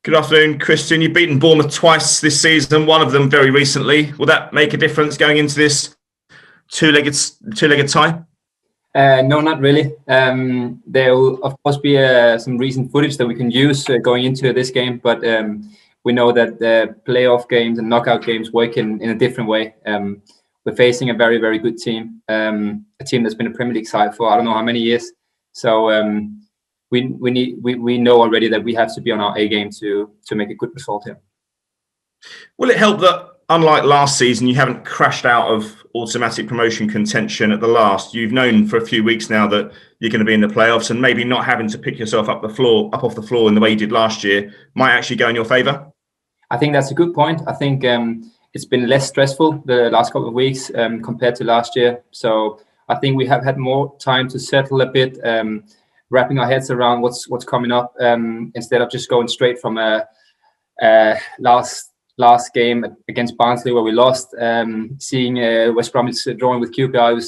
Good afternoon, Christian. You've beaten Bournemouth twice this season, one of them very recently. Will that make a difference going into this two-legged tie? No, not really. There will, of course, be some recent footage that we can use going into this game, but we know that the playoff games and knockout games work in a different way. We're facing a very, very good team, a team that's been a Premier League side for I don't know how many years. So we know already that we have to be on our A game to make a good result here. Will it help that, unlike last season, you haven't crashed out of automatic promotion contention at the last? You've known for a few weeks now that you're going to be in the playoffs, and maybe not having to pick yourself up off the floor in the way you did last year might actually go in your favour? I think that's a good point. I think it's been less stressful the last couple of weeks compared to last year. So I think we have had more time to settle a bit, wrapping our heads around what's coming up, instead of just going straight from a last game against Barnsley where we lost. Seeing West Bromwich drawing with QPR,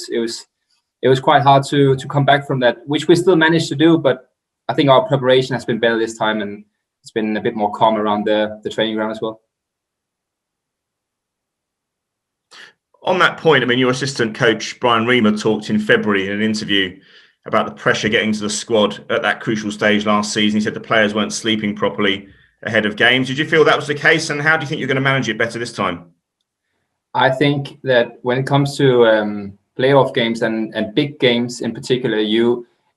it was quite hard to come back from that, which we still managed to do. But I think our preparation has been better this time, and it's been a bit more calm around the training ground as well. On that point, I mean, your assistant coach, Brian Reamer, talked in February in an interview about the pressure getting to the squad at that crucial stage last season. He said the players weren't sleeping properly ahead of games. Did you feel that was the case, and how do you think you're going to manage it better this time? I think that when it comes to playoff games and big games in particular,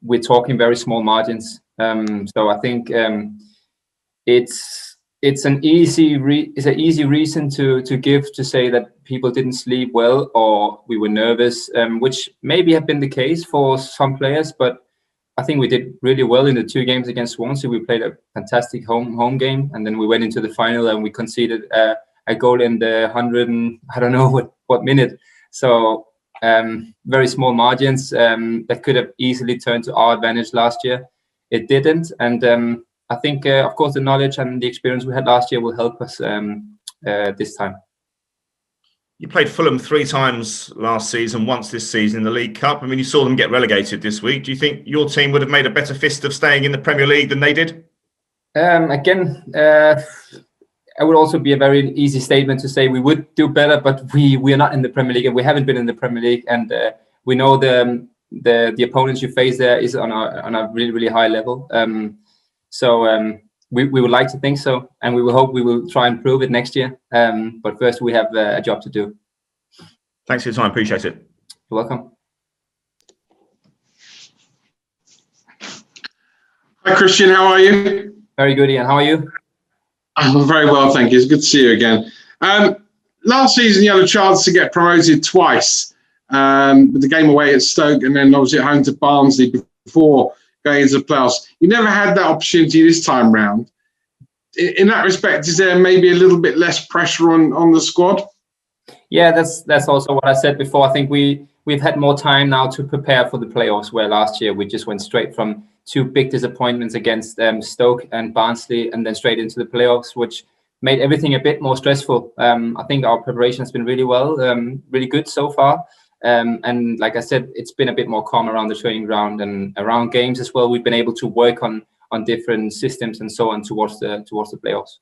we're talking very small margins. So I think it's an easy reason to give to say that people didn't sleep well or we were nervous, which maybe have been the case for some players, but I think we did really well in the two games against Swansea. We played a fantastic home game, and then we went into the final and we conceded a goal in the 100 and I don't know what minute. So very small margins that could have easily turned to our advantage last year. It didn't, and I think, of course, the knowledge and the experience we had last year will help us this time. You played Fulham 3 times last season, once this season in the League Cup. I mean, you saw them get relegated this week. Do you think your team would have made a better fist of staying in the Premier League than they did? Again, it would also be a very easy statement to say we would do better, but we are not in the Premier League, and we haven't been in the Premier League, and we know the opponents you face there is on a really, really high level. So we would like to think so, and we will hope we will try and prove it next year. But first, we have a job to do. Thanks for your time. Appreciate it. You're welcome. Hi, Christian. How are you? Very good, Ian. How are you? I'm very well, thank you. It's good to see you again. Last season, you had a chance to get promoted twice, with the game away at Stoke and then obviously at home to Barnsley before going into the playoffs. You never had that opportunity this time round. In that respect, is there maybe a little bit less pressure on the squad? Yeah, that's also what I said before. I think we've had more time now to prepare for the playoffs, where last year we just went straight from 2 big disappointments against Stoke and Barnsley and then straight into the playoffs, which made everything a bit more stressful. I think our preparation has been really good so far. And like I said, it's been a bit more calm around the training ground and around games as well. We've been able to work on different systems and so on towards the playoffs.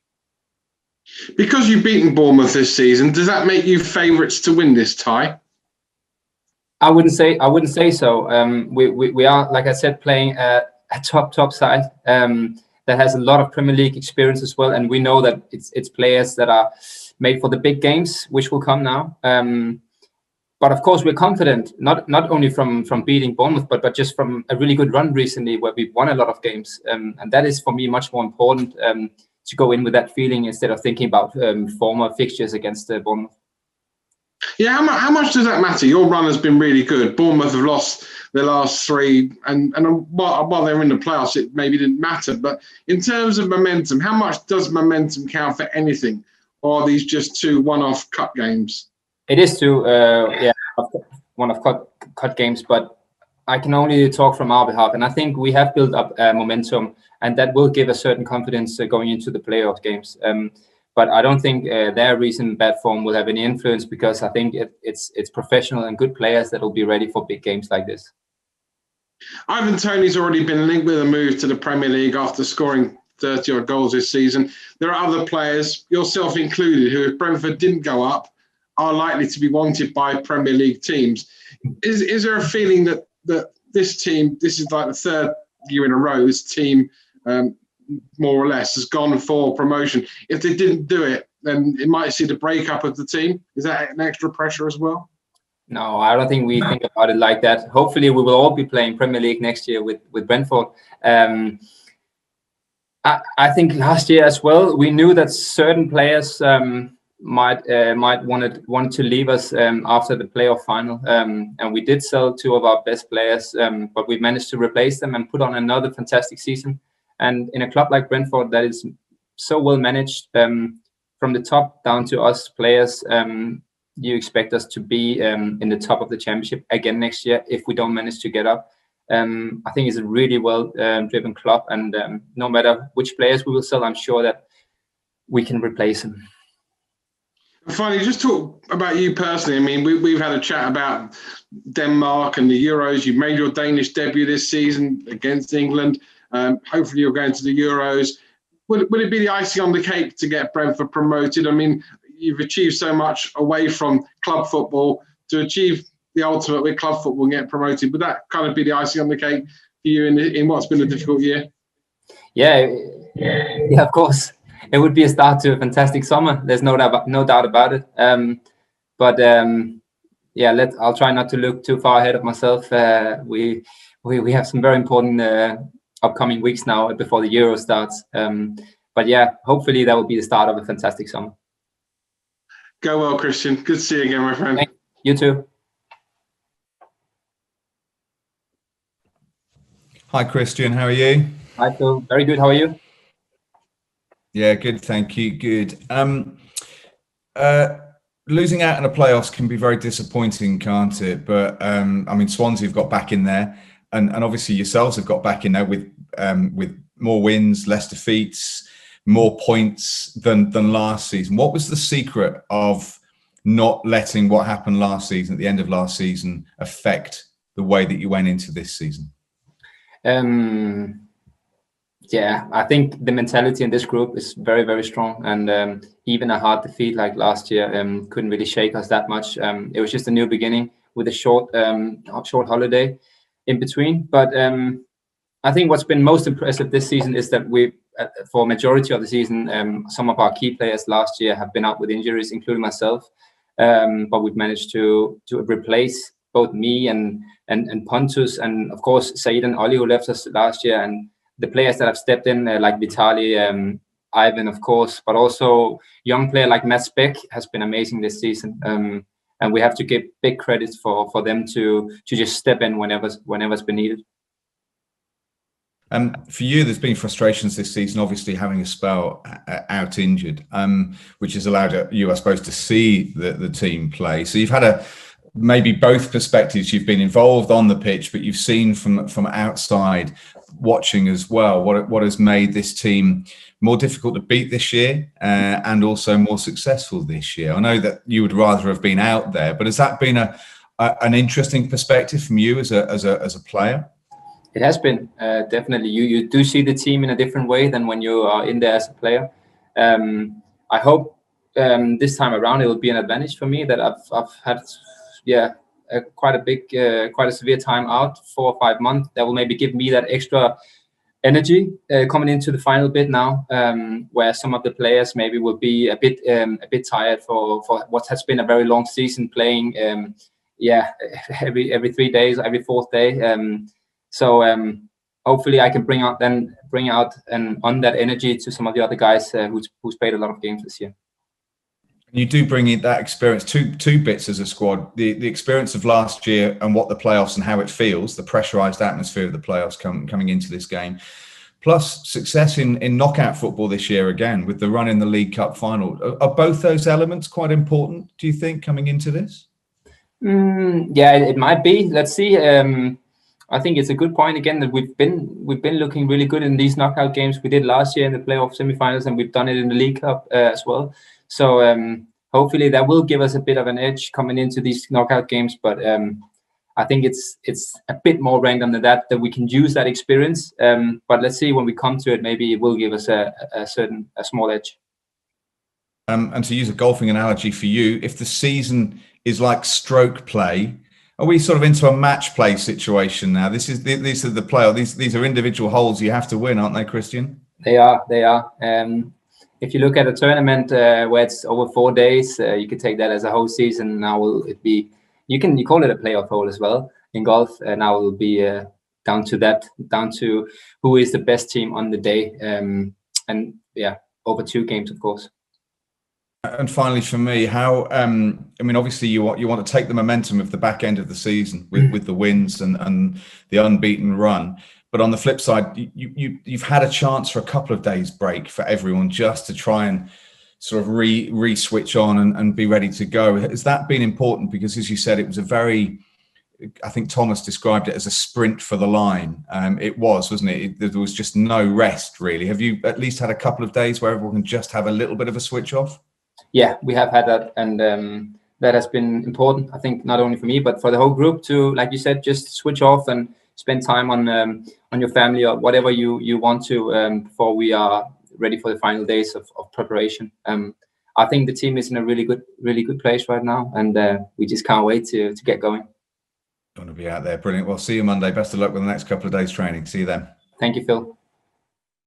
Because you've beaten Bournemouth this season, does that make you favourites to win this tie? I wouldn't say so. We are, like I said, playing a top side that has a lot of Premier League experience as well, and we know that it's players that are made for the big games, which will come now. But of course, we're confident, not only from beating Bournemouth, but just from a really good run recently where we've won a lot of games. And that is, for me, much more important to go in with that feeling instead of thinking about former fixtures against Bournemouth. Yeah, how much does that matter? Your run has been really good. Bournemouth have lost their last 3, and while they were in the playoffs, it maybe didn't matter. But in terms of momentum, how much does momentum count for anything? Or are these just 2 one-off cup games? It is 2, one-off cut games, but I can only talk from our behalf. And I think we have built up momentum, and that will give a certain confidence going into the playoff games. But I don't think their recent bad form will have any influence, because I think it's professional and good players that will be ready for big games like this. Ivan Toney's already been linked with a move to the Premier League after scoring 30 odd goals this season. There are other players, yourself included, who, if Brentford didn't go up, are likely to be wanted by Premier League teams. Is there a feeling that this team, this is like the third year in a row, this team more or less has gone for promotion? If they didn't do it, then it might see the breakup of the team. Is that an extra pressure as well? No, I don't think we think about it like that. Hopefully, we will all be playing Premier League next year with Brentford. I think last year as well, we knew that certain players might want to leave us after the playoff final, and we did sell 2 of our best players, but we managed to replace them and put on another fantastic season. And in a club like Brentford that is so well managed, from the top down to us players, you expect us to be in the top of the championship again next year if we don't manage to get up. I think it's a really well driven club, and no matter which players we will sell, I'm sure that we can replace them. Finally, just talk about you personally. I mean, we've had a chat about Denmark and the Euros. You've made your Danish debut this season against England. Hopefully you're going to the Euros. Would it be the icing on the cake to get Brentford promoted? I mean, you've achieved so much away from club football. To achieve the ultimate with club football and get promoted, would that kind of be the icing on the cake for you in what's been a difficult year? Yeah, of course. It would be a start to a fantastic summer. There's no doubt about it. I'll try not to look too far ahead of myself. We have some very important upcoming weeks now before the Euro starts. Hopefully that will be the start of a fantastic summer. Go well, Christian. Good to see you again, my friend. Thanks. You too. Hi, Christian. How are you? Hi, Phil. Very good. How are you? Yeah, good. Thank you. Good. Losing out in the playoffs can be very disappointing, can't it? But Swansea have got back in there, and obviously yourselves have got back in there with more wins, less defeats, more points than last season. What was the secret of not letting what happened last season, at the end of last season, affect the way that you went into this season? I think the mentality in this group is very, very strong, and even a hard defeat like last year couldn't really shake us that much. It was just a new beginning with a short holiday in between. But I think what's been most impressive this season is that we, for majority of the season, some of our key players last year have been out with injuries, including myself. But we've managed to replace both me and Pontus, and of course Said and Oli, who left us last year, and the players that have stepped in like Vitali, Ivan, of course, but also young player like Mads Beck has been amazing this season. And we have to give big credit for them to just step in whenever's been needed. For you, there's been frustrations this season, obviously having a spell out injured, which has allowed you, I suppose, to see the team play. So you've had maybe both perspectives. You've been involved on the pitch, but you've seen from outside watching as well what has made this team more difficult to beat this year and also more successful this year. I know that you would rather have been out there, but has that been an interesting perspective from you as a player? It has been, definitely. You do see the team in a different way than when you are in there as a player. I hope this time around it will be an advantage for me that I've had quite a severe time out, 4 or 5 months. That will maybe give me that extra energy coming into the final bit now, where some of the players maybe will be a bit tired for what has been a very long season, playing every 3 days, every 4th day. So hopefully I can bring out and on that energy to some of the other guys who's played a lot of games this year. You do bring in that experience, two bits as a squad, the experience of last year and what the playoffs and how it feels, the pressurised atmosphere of the playoffs coming into this game, plus success in knockout football this year again with the run in the League Cup final. Are both those elements quite important, do you think, coming into this? It might be. Let's see. I think it's a good point again that we've been looking really good in these knockout games. We did last year in the playoff semifinals, and we've done it in the League Cup as well. So hopefully that will give us a bit of an edge coming into these knockout games. But I think it's a bit more random than that we can use that experience. But let's see when we come to it. Maybe it will give us a small edge. And to use a golfing analogy for you, if the season is like stroke play, are we sort of into a match play situation now? These are the playoff. These are individual holes you have to win, aren't they, Christian? They are. If you look at a tournament where it's over 4 days, you could take that as a whole season. Now will it be? You call it a playoff hole as well in golf. Now it will be down to who is the best team on the day, and yeah, over 2 games, of course. And finally, for me, how? I mean, obviously, you want to take the momentum of the back end of the season with the wins and the unbeaten run. But on the flip side, you've had a chance for a couple of days break for everyone just to try and sort of re-switch on and be ready to go. Has that been important? Because as you said, it was a very, I think Thomas described it as a sprint for the line. It was, wasn't it? There was just no rest, really. Have you at least had a couple of days where everyone can just have a little bit of a switch off? Yeah, we have had that, and that has been important. I think not only for me, but for the whole group to, like you said, just switch off and spend time on your family or whatever you want to before we are ready for the final days of preparation. I think the team is in a really good place right now, and we just can't wait to get going. Going to be out there, brilliant. Well, see you Monday. Best of luck with the next couple of days training. See you then. Thank you, Phil.